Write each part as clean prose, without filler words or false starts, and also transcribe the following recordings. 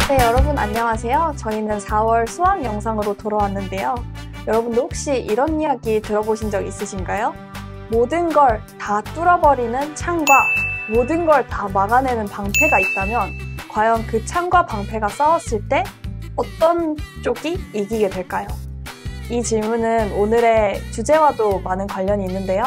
네, 여러분 안녕하세요. 저희는 4월 수학 영상으로 돌아왔는데요. 여러분도 혹시 이런 이야기 들어보신 적 있으신가요? 모든 걸 다 뚫어버리는 창과 모든 걸 다 막아내는 방패가 있다면 과연 그 창과 방패가 싸웠을 때 어떤 쪽이 이기게 될까요? 이 질문은 오늘의 주제와도 많은 관련이 있는데요.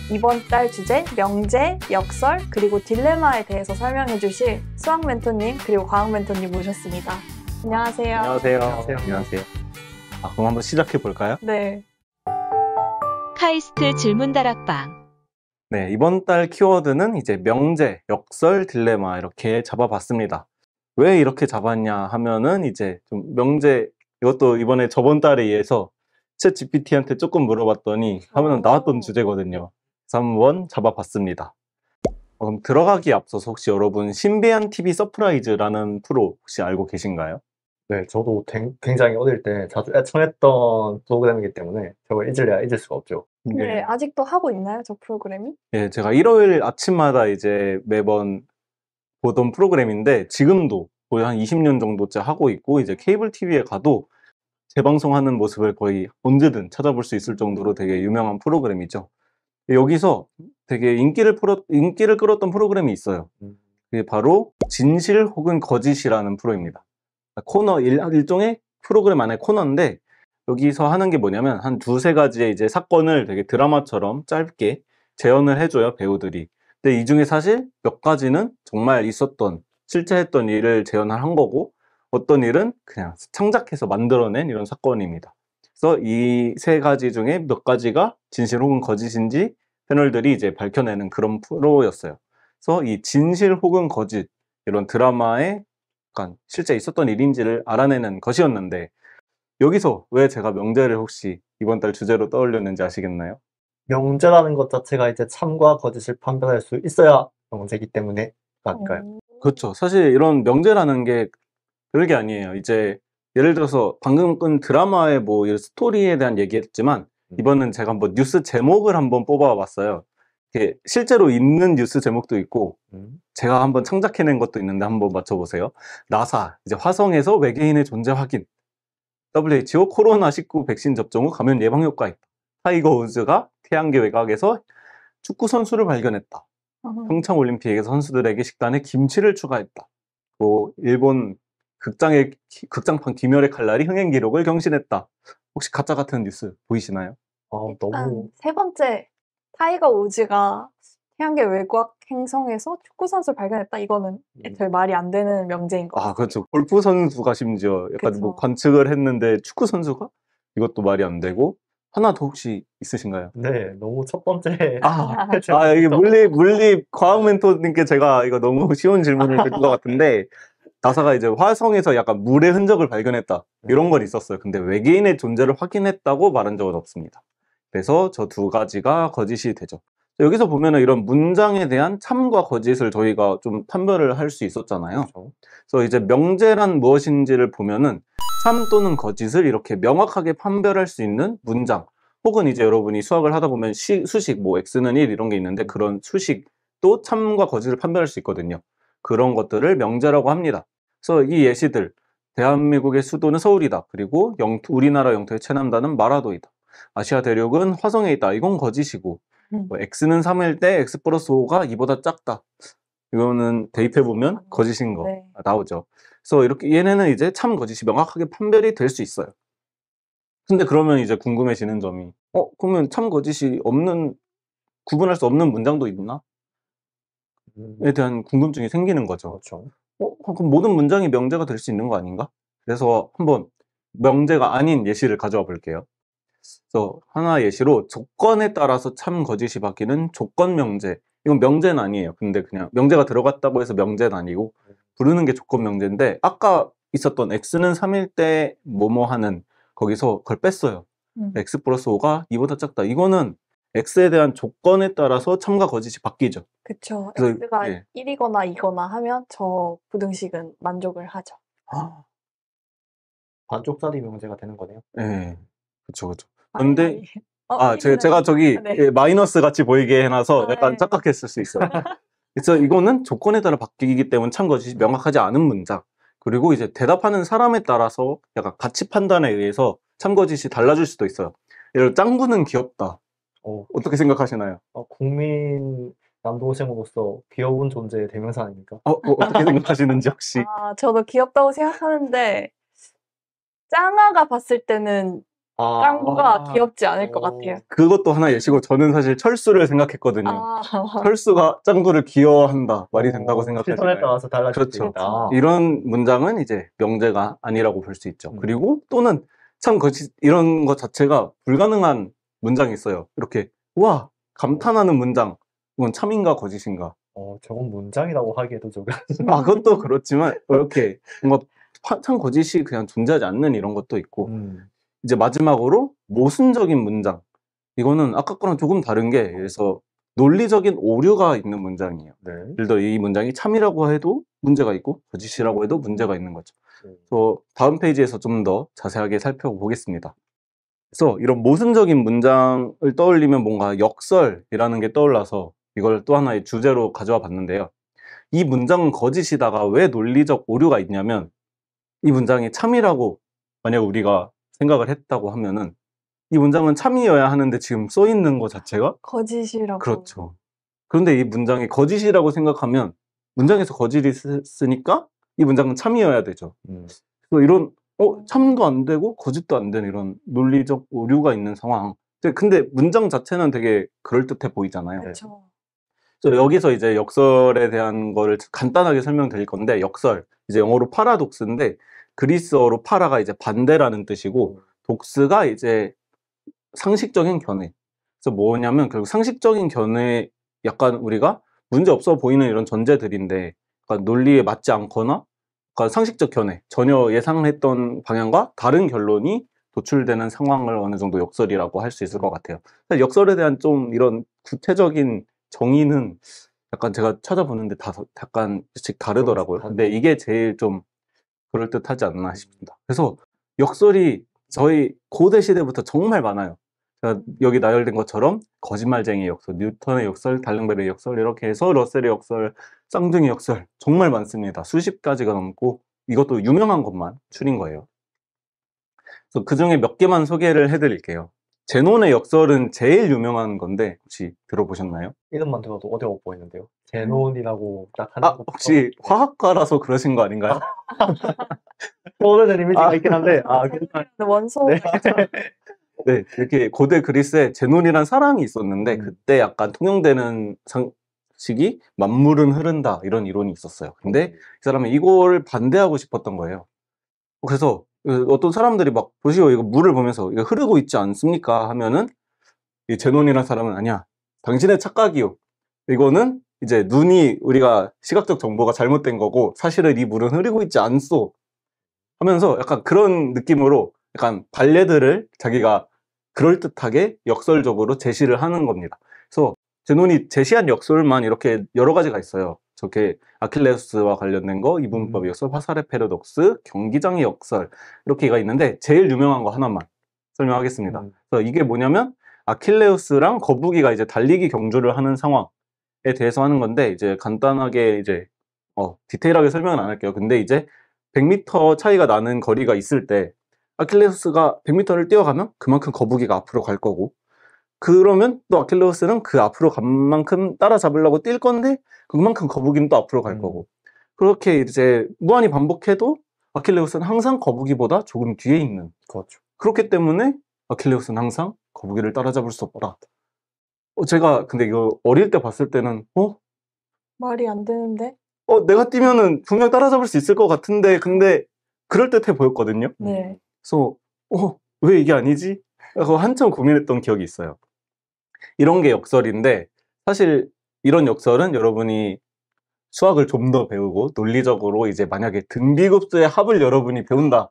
이번 달 주제 명제, 역설, 그리고 딜레마에 대해서 설명해 주실 수학 멘토님 그리고 과학 멘토님 모셨습니다. 안녕하세요. 안녕하세요. 안녕하세요. 그럼 한번 시작해 볼까요? 네. 카이스트 질문 다락방. 네, 이번 달 키워드는 이제 명제, 역설, 딜레마 이렇게 잡아봤습니다. 왜 이렇게 잡았냐 하면은 이제 좀 명제, 이것도 이번에 저번 달에 의해서 챗 GPT한테 조금 물어봤더니 하면 나왔던 주제거든요. 그래서 한번 잡아봤습니다. 그럼 들어가기 앞서서 혹시 여러분 신비한 TV 서프라이즈라는 프로 혹시 알고 계신가요? 네, 저도 굉장히 어릴 때 자주 애청했던 프로그램이기 때문에 저걸 잊으려야 잊을 수가 없죠. 네, 아직도 하고 있나요, 저 프로그램이? 예, 제가 일요일 아침마다 이제 매번 보던 프로그램인데 지금도 거의 한 20년 정도째 하고 있고 이제 케이블 TV에 가도 재방송하는 모습을 거의 언제든 찾아볼 수 있을 정도로 되게 유명한 프로그램이죠. 여기서 되게 인기를 끌었던 프로그램이 있어요. 그게 바로 진실 혹은 거짓이라는 프로입니다. 일종의 프로그램 안에 코너인데 여기서 하는 게 뭐냐면 한 두세 가지의 이제 사건을 되게 드라마처럼 짧게 재현을 해줘요, 배우들이. 근데 이 중에 사실 몇 가지는 정말 있었던, 실제 했던 일을 재현을 한 거고 어떤 일은 그냥 창작해서 만들어낸 이런 사건입니다. 그래서 이 세 가지 중에 몇 가지가 진실 혹은 거짓인지 패널들이 이제 밝혀내는 그런 프로였어요. 그래서 이 진실 혹은 거짓 이런 드라마에 약간 실제 있었던 일인지를 알아내는 것이었는데 여기서 왜 제가 명제를 혹시 이번 달 주제로 떠올렸는지 아시겠나요? 명제라는 것 자체가 이제 참과 거짓을 판별할 수 있어야 명제이기 때문에 아닐까요? 그렇죠. 사실 이런 명제라는 게 별게 아니에요. 이제 예를 들어서 방금 끈 드라마의 뭐 이런 스토리에 대한 얘기했지만 이번엔 제가 한번 뉴스 제목을 한번 뽑아봤어요. 이게 실제로 있는 뉴스 제목도 있고 제가 한번 창작해낸 것도 있는데 한번 맞춰보세요. 나사, 이제 화성에서 외계인의 존재 확인. WHO 코로나19 백신 접종 후 감염 예방 효과 있다. 타이거 우즈가 태양계 외곽에서 축구 선수를 발견했다. 평창올림픽에서 선수들에게 식단에 김치를 추가했다. 또 일본 극장판 귀멸의 칼날이 흥행 기록을 경신했다. 혹시 가짜 같은 뉴스 보이시나요? 너무 세 번째, 타이거 우즈가 태양계 외곽 행성에서 축구 선수를 발견했다. 이거는 별 말이 안 되는 명제인 것 같아요. 그렇죠. 골프 선수가 심지어 약간 뭐 관측을 했는데 축구 선수가? 이것도 말이 안 되고. 하나 더 혹시 있으신가요? 네, 너무 첫 번째 이게 물리 과학 멘토님께 제가 이거 너무 쉬운 질문을 드린 것 같은데 나사가 이제 화성에서 약간 물의 흔적을 발견했다 이런 건 있었어요. 근데 외계인의 존재를 확인했다고 말한 적은 없습니다. 그래서 저 두 가지가 거짓이 되죠. 여기서 보면은 이런 문장에 대한 참과 거짓을 저희가 좀 판별을 할 수 있었잖아요. 그렇죠. 그래서 이제 명제란 무엇인지를 보면은 참 또는 거짓을 이렇게 명확하게 판별할 수 있는 문장 혹은 이제 여러분이 수학을 하다 보면 수식 뭐 x는 1 이런 게 있는데 그런 수식도 참과 거짓을 판별할 수 있거든요. 그런 것들을 명제라고 합니다. 그래서 이 예시들 대한민국의 수도는 서울이다. 그리고 우리나라 영토의 최남단은 마라도이다. 아시아 대륙은 화성에 있다. 이건 거짓이고 뭐 x는 3일 때 x 플러스 5가 2보다 작다. 이거는 대입해보면 거짓인 거 나오죠. 그래서 이렇게 얘네는 이제 참 거짓이 명확하게 판별이 될 수 있어요. 근데 그러면 이제 궁금해지는 점이 그러면 참 거짓이 구분할 수 없는 문장도 있나? 에 대한 궁금증이 생기는 거죠. 그렇죠. 그럼 모든 문장이 명제가 될 수 있는 거 아닌가? 그래서 한번 명제가 아닌 예시를 가져와 볼게요. 그래서 하나 예시로 조건에 따라서 참 거짓이 바뀌는 조건 명제. 이건 명제는 아니에요. 근데 그냥 명제가 들어갔다고 해서 명제는 아니고 부르는 게 조건 명제인데 아까 있었던 x는 3일 때 뭐뭐 하는 거기서 그걸 뺐어요. x 플러스 5가 2보다 작다. 이거는 x에 대한 조건에 따라서 참과 거짓이 바뀌죠. 그쵸. 그래서, x가 1이거나 2거나 하면 저 부등식은 만족을 하죠. 반쪽짜리 명제가 되는 거네요. 네, 그쵸. 근데 제가 저기 네. 예, 마이너스 같이 보이게 해놔서 약간 네. 착각했을 수 있어요. 그래서 이거는 조건에 따라 바뀌기 때문에 참 거짓이 명확하지 않은 문장. 그리고 이제 대답하는 사람에 따라서 약간 가치 판단에 의해서 참 거짓이 달라질 수도 있어요. 예를 들어 짱구는 귀엽다. 어, 어떻게 생각하시나요? 국민 남동생으로서 귀여운 존재의 대명사 아닙니까? 어떻게 생각하시는지 혹시? 저도 귀엽다고 생각하는데 짱아가 봤을 때는 짱구가 귀엽지 않을 것 같아요. 그것도 하나 예시고 저는 사실 철수를 생각했거든요. 철수가 짱구를 귀여워한다. 말이 된다고 시선에 생각하시나요? 따라서 달라질 수 그렇죠. 있다. 이런 문장은 이제 명제가 아니라고 볼 수 있죠. 그리고 또는 참 거짓 이런 것 자체가 불가능한 문장이 있어요. 이렇게 와 감탄하는 문장. 이건 참인가 거짓인가? 저건 문장이라고 하기에도 조금. 그것도 그렇지만 이렇게 뭔가 참 거짓이 그냥 존재하지 않는 이런 것도 있고 이제 마지막으로 모순적인 문장. 이거는 아까 거랑 조금 다른 게 그래서 논리적인 오류가 있는 문장이에요. 네. 예를 들어 이 문장이 참이라고 해도 문제가 있고 거짓이라고 해도 문제가 있는 거죠. 그래서 다음 페이지에서 좀 더 자세하게 살펴보겠습니다. 그래서 이런 모순적인 문장을 떠올리면 뭔가 역설이라는 게 떠올라서 이걸 또 하나의 주제로 가져와 봤는데요. 이 문장은 거짓이다가 왜 논리적 오류가 있냐면 이 문장이 참이라고 만약 우리가 생각을 했다고 하면은 이 문장은 참이어야 하는데 지금 써 있는 것 자체가 거짓이라고. 그렇죠. 그런데 이 문장이 거짓이라고 생각하면 문장에서 거짓이 쓰니까 이 문장은 참이어야 되죠. 그래서 이런 참도 안 되고 거짓도 안 되는 이런 논리적 오류가 있는 상황. 근데 문장 자체는 되게 그럴듯해 보이잖아요. 그렇죠. 그래서 여기서 이제 역설에 대한 거를 간단하게 설명드릴 건데 역설 이제 영어로 파라독스인데 그리스어로 파라가 이제 반대라는 뜻이고 독스가 이제 상식적인 견해. 그래서 뭐냐면 결국 상식적인 견해 약간 우리가 문제 없어 보이는 이런 전제들인데 약간 논리에 맞지 않거나 약간 상식적 견해 전혀 예상했던 방향과 다른 결론이 도출되는 상황을 어느 정도 역설이라고 할 수 있을 것 같아요. 역설에 대한 좀 이런 구체적인 정의는 약간 제가 찾아보는데 다 약간씩 다르더라고요. 근데 이게 제일 좀 그럴듯하지 않나 싶습니다. 그래서 역설이 저희 고대 시대부터 정말 많아요. 여기 나열된 것처럼 거짓말쟁이 역설, 뉴턴의 역설, 달링베르의 역설 이렇게 해서 러셀의 역설, 쌍둥이 역설 정말 많습니다. 수십 가지가 넘고 이것도 유명한 것만 추린 거예요. 그래서 그중에 몇 개만 소개를 해드릴게요. 제논의 역설은 제일 유명한 건데 혹시 들어보셨나요? 이름만 들어도 어려워 보이는데요. 제논이라고 딱 하는 것부터. 혹시 화학과라서 그러신 거 아닌가요? 떠오르는 이미지가 있긴 한데 원소. 네, 이렇게 고대 그리스에 제논이란 사람이 있었는데 그때 약간 통용되는 상식이 만물은 흐른다 이런 이론이 있었어요. 근데 이 사람은 이걸 반대하고 싶었던 거예요. 그래서 어떤 사람들이 막 보시고 이거 물을 보면서 이거 흐르고 있지 않습니까? 하면은 이 제논이란 사람은 아니야. 당신의 착각이요. 이거는 이제 눈이 우리가 시각적 정보가 잘못된 거고 사실은 이 물은 흐르고 있지 않소. 하면서 약간 그런 느낌으로 약간 발레들을 자기가 그럴듯하게 역설적으로 제시를 하는 겁니다. 그래서 제논이 제시한 역설만 이렇게 여러 가지가 있어요. 저게 아킬레우스와 관련된 거, 이분법의 역설, 화살의 패러독스, 경기장의 역설 이렇게가 있는데 제일 유명한 거 하나만 설명하겠습니다. 그래서 이게 뭐냐면 아킬레우스랑 거북이가 이제 달리기 경주를 하는 상황에 대해서 하는 건데 이제 간단하게 이제 디테일하게 설명은 안 할게요. 근데 이제 100m 차이가 나는 거리가 있을 때 아킬레우스가 100m를 뛰어가면 그만큼 거북이가 앞으로 갈 거고 그러면 또 아킬레우스는 그 앞으로 간 만큼 따라잡으려고 뛸 건데 그만큼 거북이는 또 앞으로 갈 거고 그렇게 이제 무한히 반복해도 아킬레우스는 항상 거북이보다 조금 뒤에 있는 그렇죠. 그렇기 때문에 아킬레우스는 항상 거북이를 따라잡을 수 없다. 제가 근데 이거 어릴 때 봤을 때는 말이 안 되는데? 내가 뛰면은 분명 따라잡을 수 있을 것 같은데 근데 그럴듯해 보였거든요. 네. 그래서 왜 이게 아니지? 그래서 한참 고민했던 기억이 있어요. 이런 게 역설인데 사실 이런 역설은 여러분이 수학을 좀 더 배우고 논리적으로 이제 만약에 등비급수의 합을 여러분이 배운다.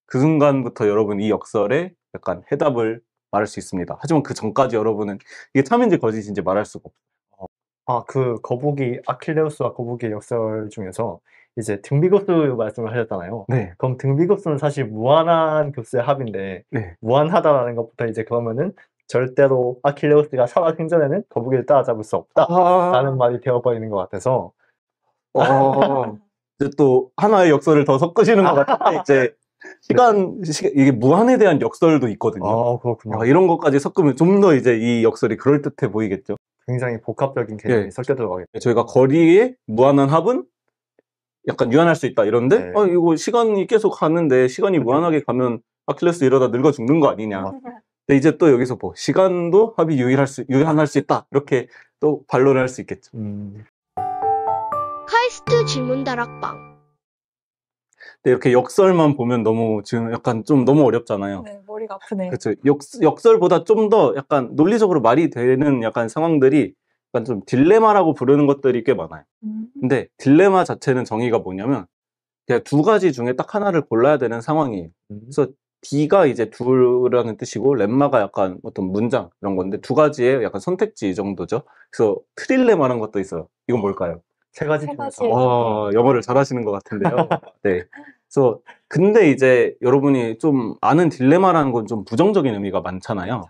그 순간부터 여러분 이 역설에 약간 해답을 말할 수 있습니다. 하지만 그 전까지 여러분은 이게 참인지 거짓인지 말할 수가 없어요. 그 거북이, 아킬레우스와 거북이의 역설 중에서 이제 등비급수 말씀을 하셨잖아요. 네. 그럼 등비급수는 사실 무한한 급수의 합인데 네. 무한하다라는 것부터 이제 그러면은 절대로 아킬레우스가 살아 생전에는 거북이를 따라잡을 수 없다라는 말이 되어버리는 것 같아서 이제 또 하나의 역설을 더 섞으시는 것 같은데 이제 이게 무한에 대한 역설도 있거든요. 그렇군요. 이런 것까지 섞으면 좀 더 이제 이 역설이 그럴듯해 보이겠죠. 굉장히 복합적인 개념이 예. 섞여 들어가겠죠. 저희가 거리의 무한한 합은 약간 유한할 수 있다 이런데 네. 이거 시간이 계속 가는데 시간이 무한하게 가면 아킬레스 이러다 늙어 죽는 거 아니냐. 근데 이제 또 여기서 시간도 합이 유한할 수 있다 이렇게 또 반론을 할 수 있겠죠. 카이스트 질문 다락방. 근데 이렇게 역설만 보면 너무 지금 약간 좀 너무 어렵잖아요. 네, 머리가 아프네. 그렇죠. 역설보다 좀 더 약간 논리적으로 말이 되는 약간 상황들이 약간 좀 딜레마라고 부르는 것들이 꽤 많아요. 근데 딜레마 자체는 정의가 뭐냐면 그냥 두 가지 중에 딱 하나를 골라야 되는 상황이에요. 그래서 D가 이제 둘이라는 뜻이고 렘마가 약간 어떤 문장 이런 건데 두 가지의 약간 선택지 이 정도죠. 그래서 트릴레마라는 것도 있어요. 이건 뭘까요? 세 가지 세 중에서. 가지. 와, 영어를 잘하시는 것 같은데요. 네. 그래서 근데 이제 여러분이 좀 아는 딜레마라는 건 좀 부정적인 의미가 많잖아요.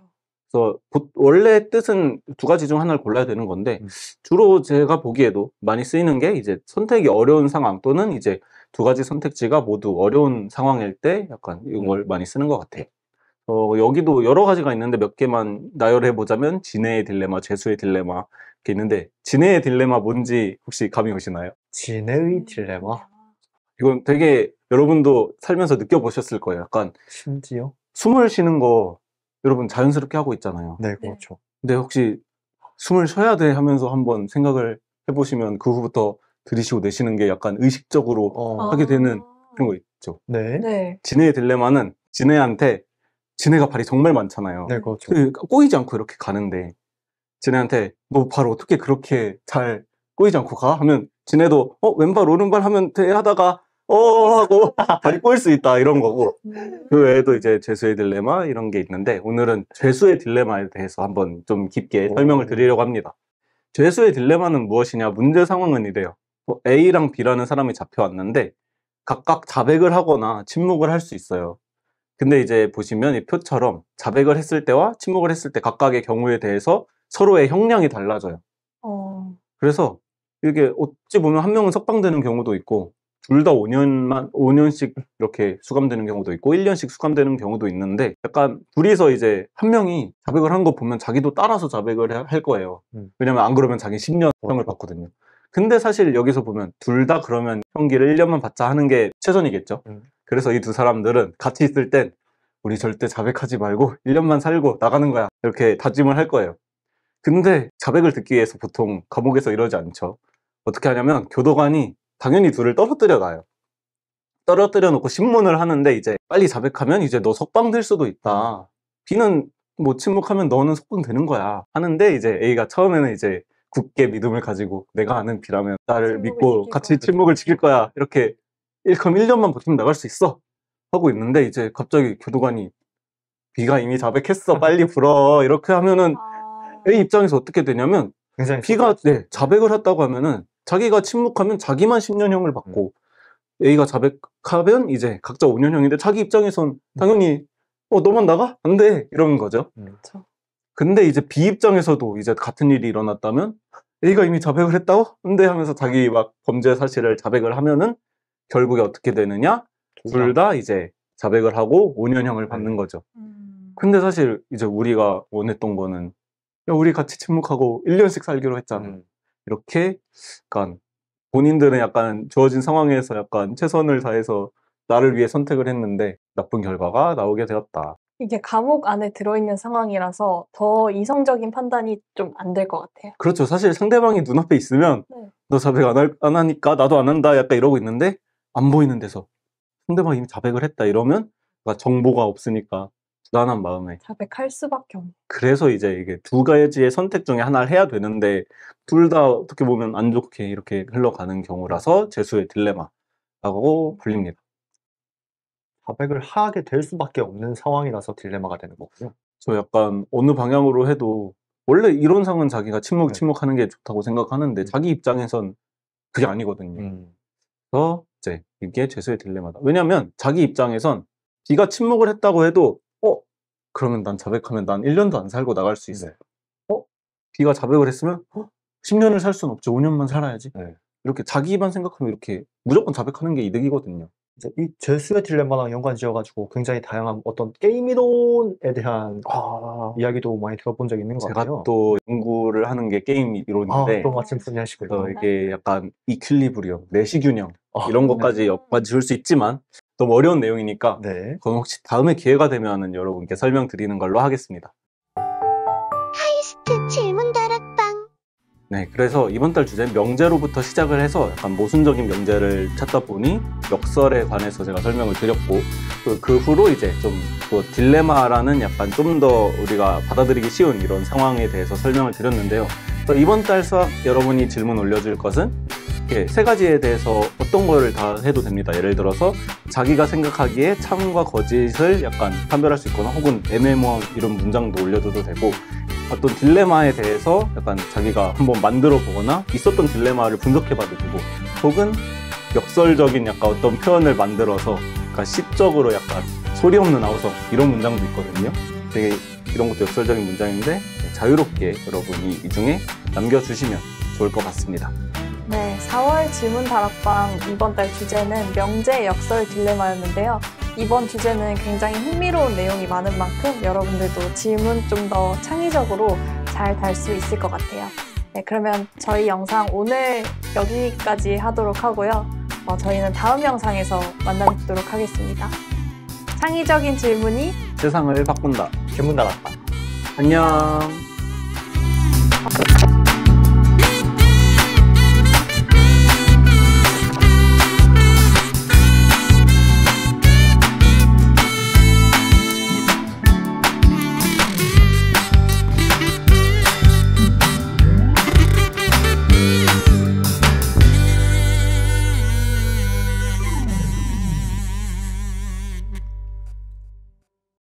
그래서 원래 뜻은 두 가지 중 하나를 골라야 되는 건데 주로 제가 보기에도 많이 쓰이는 게 이제 선택이 어려운 상황 또는 이제 두 가지 선택지가 모두 어려운 상황일 때 약간 이걸 많이 쓰는 것 같아요. 여기도 여러 가지가 있는데 몇 개만 나열해 보자면 진해의 딜레마, 재수의 딜레마 이렇게 있는데 진해의 딜레마 뭔지 혹시 감이 오시나요? 진해의 딜레마? 이건 되게 여러분도 살면서 느껴보셨을 거예요. 약간 심지어? 숨을 쉬는 거 여러분 자연스럽게 하고 있잖아요. 네, 그렇죠. 근데 혹시 숨을 쉬어야 돼 하면서 한번 생각을 해보시면 그 후부터 들이쉬고 내쉬는 게 약간 의식적으로 하게 되는 그런 거 있죠. 네. 네. 진해의 딜레마는 진해한테 진해가 발이 정말 많잖아요. 네, 그렇죠. 꼬이지 않고 이렇게 가는데 진해한테 너 발 어떻게 그렇게 잘 꼬이지 않고 가? 하면 진해도 왼발 오른발 하면 돼 하다가 하고 발이 꼬일 수 있다 이런 거고 그 외에도 이제 죄수의 딜레마 이런 게 있는데 오늘은 죄수의 딜레마에 대해서 한번 좀 깊게 설명을 드리려고 합니다. 죄수의 딜레마는 무엇이냐? 문제 상황은 이래요. A랑 B라는 사람이 잡혀왔는데 각각 자백을 하거나 침묵을 할 수 있어요. 근데 이제 보시면 이 표처럼 자백을 했을 때와 침묵을 했을 때 각각의 경우에 대해서 서로의 형량이 달라져요. 그래서 이게 어찌 보면 한 명은 석방되는 경우도 있고 둘 다 5년씩 이렇게 수감되는 경우도 있고 1년씩 수감되는 경우도 있는데 약간 둘이서 이제 한 명이 자백을 한 거 보면 자기도 따라서 자백을 할 거예요. 왜냐면 안 그러면 자기 10년형을 받거든요. 근데 사실 여기서 보면 둘 다 그러면 형기를 1년만 받자 하는 게 최선이겠죠. 그래서 이 두 사람들은 같이 있을 땐 우리 절대 자백하지 말고 1년만 살고 나가는 거야 이렇게 다짐을 할 거예요. 근데 자백을 듣기 위해서 보통 감옥에서 이러지 않죠. 어떻게 하냐면 교도관이 당연히 둘을 떨어뜨려 놔요. 떨어뜨려 놓고 신문을 하는데 이제 빨리 자백하면 이제 너 석방될 수도 있다. B는 뭐 침묵하면 너는 석방되는 거야. 하는데 이제 A가 처음에는 이제 굳게 믿음을 가지고 내가 아는 B라면 나를 믿고 같이 침묵을 지킬 거야. 이렇게 그럼 1년만 버티면 나갈 수 있어. 하고 있는데 이제 갑자기 교도관이 B가 이미 자백했어. 빨리 불어. 이렇게 하면은 A 입장에서 어떻게 되냐면 B가 자백을 했다고 하면은 자기가 침묵하면 자기만 10년형을 받고 A가 자백하면 이제 각자 5년형인데 자기 입장에선 당연히 너만 나가? 안 돼. 이러는 거죠. 근데 이제 B 입장에서도 이제 같은 일이 일어났다면 A가 이미 자백을 했다고? 안 돼 하면서 자기 막 범죄 사실을 자백을 하면은 결국에 어떻게 되느냐? 둘 다 이제 자백을 하고 5년형을 받는 거죠. 근데 사실 이제 우리가 원했던 거는 야, 우리 같이 침묵하고 1년씩 살기로 했잖아. 이렇게 약간 본인들은 약간 주어진 상황에서 약간 최선을 다해서 나를 위해 선택을 했는데 나쁜 결과가 나오게 되었다. 이게 감옥 안에 들어있는 상황이라서 더 이성적인 판단이 좀 안 될 것 같아요. 그렇죠. 사실 상대방이 눈앞에 있으면 너 자백 안 하니까 나도 안 한다 약간 이러고 있는데 안 보이는 데서 상대방이 이미 자백을 했다 이러면 정보가 없으니까 불안한 마음에 자백할 수밖에 없네. 그래서 이제 이게 두 가지의 선택 중에 하나를 해야 되는데 둘 다 어떻게 보면 안 좋게 이렇게 흘러가는 경우라서 재수의 딜레마라고 불립니다. 자백을 하게 될 수밖에 없는 상황이라서 딜레마가 되는 거군요. 저 약간 어느 방향으로 해도 원래 이론상은 자기가 침묵하는 게 좋다고 생각하는데 자기 입장에선 그게 아니거든요. 그래서 이제 이게 재수의 딜레마다. 왜냐면 자기 입장에선 B가 침묵을 했다고 해도 그러면 난 자백하면 난 1년도 안 살고 나갈 수 있어요. 네. B가 자백을 했으면 10년을 살 수는 없죠. 5년만 살아야지. 네. 이렇게 자기만 생각하면 이렇게 무조건 자백하는 게 이득이거든요. 이제 이 죄수의 딜레마랑 연관 지어가지고 굉장히 다양한 어떤 게임 이론에 대한 이야기도 많이 들어본 적이 있는 것 제가 같아요. 또 연구를 하는 게 게임 이론인데 또 마침 분야시고요. 그래서 이게 약간 이퀄리브리엄, 내시균형 이런 네. 것까지 엿봐 지을 수 있지만 너무 어려운 내용이니까 네. 그건 혹시 다음에 기회가 되면은 여러분께 설명드리는 걸로 하겠습니다. 하이스트 질문 다락방. 네, 그래서 이번 달 주제는 명제로부터 시작을 해서 약간 모순적인 명제를 찾다 보니 역설에 관해서 제가 설명을 드렸고 그 후로 이제 좀 그 딜레마라는 약간 좀 더 우리가 받아들이기 쉬운 이런 상황에 대해서 설명을 드렸는데요. 그래서 이번 달 수학 여러분이 질문 올려줄 것은 이렇게 세 가지에 대해서 어떤 거를 다 해도 됩니다. 예를 들어서 자기가 생각하기에 참과 거짓을 약간 판별할 수 있거나 혹은 애매모호한 이런 문장도 올려줘도 되고 어떤 딜레마에 대해서 약간 자기가 한번 만들어 보거나 있었던 딜레마를 분석해 봐도 되고 혹은 역설적인 약간 어떤 표현을 만들어서 약간 시적으로 약간 소리 없는 아우성 이런 문장도 있거든요. 되게 이런 것도 역설적인 문장인데 자유롭게 여러분이 이 중에 남겨주시면 좋을 것 같습니다. 네, 4월 질문 다락방 이번 달 주제는 명제 역설 딜레마였는데요. 이번 주제는 굉장히 흥미로운 내용이 많은 만큼 여러분들도 질문 좀 더 창의적으로 잘 달 수 있을 것 같아요. 네, 그러면 저희 영상 오늘 여기까지 하도록 하고요. 저희는 다음 영상에서 만나뵙도록 하겠습니다. 창의적인 질문이 세상을 바꾼다. 질문 다락방. 안녕.